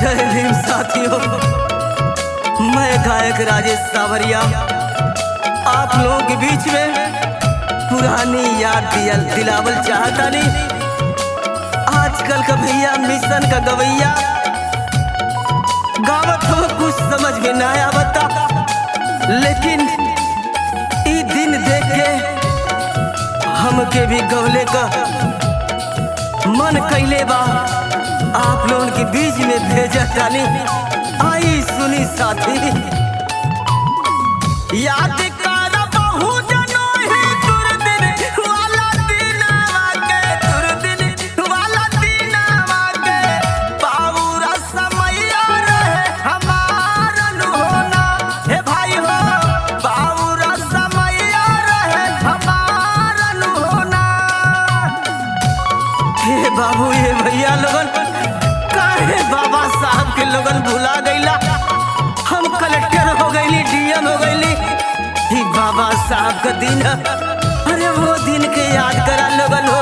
जय भीम साथियों, मैं गायक राजेश सावरिया आप लोगों के बीच में पुरानी याद दिलावल चाहता नहीं। आजकल का भैया मिशन का गवैया गावत हो कुछ समझ में ना आवता, लेकिन ई दिन देख के हमके भी गवले का मन कैले बा आप लोगों के बीच में भेजा जानी। आई सुनी साथी, याद कर बहु जनो ही तुर दिन वाला दिन आके, तुर दिन वाला दिन आके, बाबूरा समैया रहे हमारन होना। हे भाई हो बाबूरा समैया रहे हमारन होना। हे बाबू ये भैया लोगन काहे बाबा साहब के लोगन भुला गईला। हम कलेक्टर हो गईली, डीएम हो गईली, ही बाबा साहब का दिन है। अरे वो दिन के याद करा लोगन हो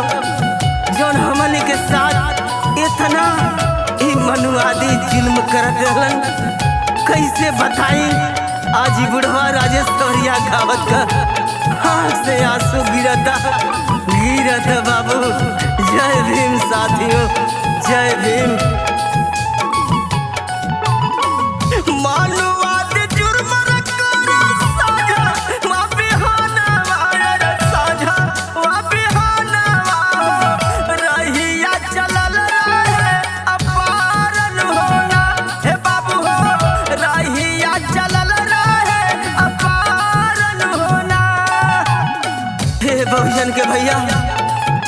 जौन हमन के साथ इतना ही मनुवादी जुल्म करत रहलन। कैसे बताई आज ही बुढ़वा राजेश सावरिया गावत का आँख से आंसू गिरता बाबू। जय भीम साथियों, जय भीम। मानवाद जुर्म रखना साझा वापिहाना वायर साझा वापिहाना रहिया चलल रहे अपारन होना। हे बाबू हो रहिया चलल रहे अपारन होना। हे बहुजन के भैया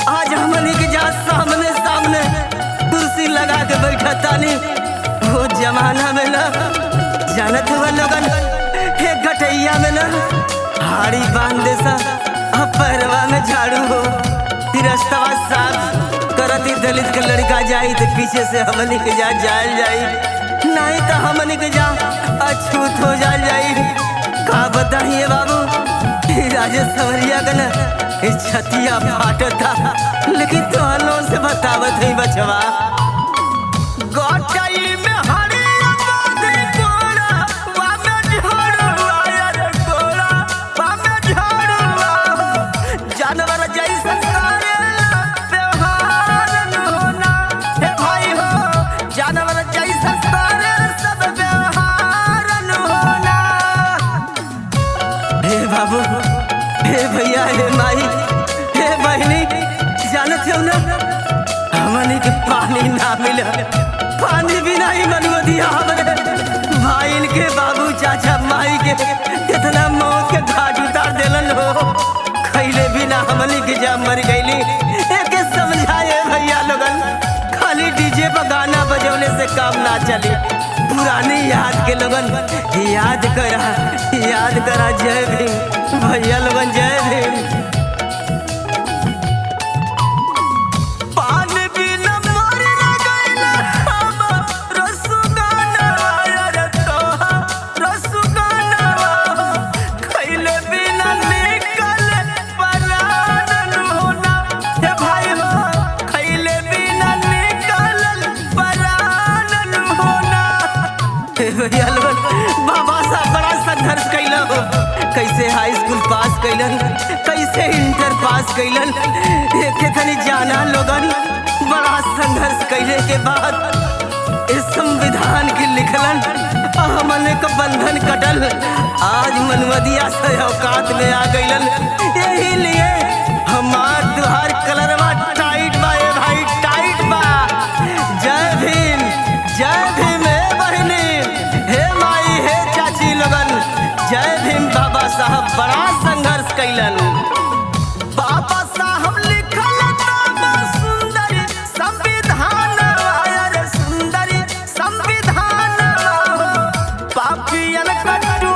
आज हमनी के जा सामने सामने कुर्सी लगा के बैठा तानी। वो जमाना में ना जानत हुआ लोगन हे गटैया में ना हाड़ी बांध दे सा पैरवा में झाड़ू हो, रस्तवा साफ करती दलित के लड़का जाई तो पीछे से हमनी के जा जायल जाई, नहीं तो हमनी के जा अछूत हो जाई। का बताइए बाबू राजेश सावरिया का ना छतिया फाटता, लेकिन तो लोन से बतावत है बचवा। गोटाई में हरिया बांधे गोरा वामे झाड़ू आयर गोरा वामे झाड़ू जानवर जैसा करेला व्यवहार होना। हे भाई हो जानवर जैसा करे सब व्यवहार होना। हे बाबू, हे भैया, हे माई, हे बहनी, जानत हो ना हमनी के पानी ना मिला, पानी भी नहीं मनवा दिया हमने भाई के बाबू चाचा माई के कितना मौत के घाट उतार देलन हो। खैले बिना हमनी के जा मर गईली। एक समझाए भैया लोगन खाली डीजे पर गाना बजौने से काम ना चली। पुरानी याद के लोगन याद करा। जय भीम भैया लोगन, जय भीम। बाबा साहब बड़ा संघर्ष कैला हो, कैसे हाई स्कूल पास कैलन, कैसे इंटर पास कैलन। कितनी जाना लोगन बड़ा संघर्ष कैले के बाद इस संविधान की लिखलन हमने का बंधन कटल। आज मनवदिया से औकात में आ गईलन। यही लिए हमार तुहार कलरवा टाइट बा ए भाई, टाइट बा। जय भीम, जय भीम। जय भीम। बाबा साहब बड़ा संघर्ष कैलन। बाबा साहब लिखल सुंदरी संविधान आयर सुंदरी संविधान पापियन कट्टू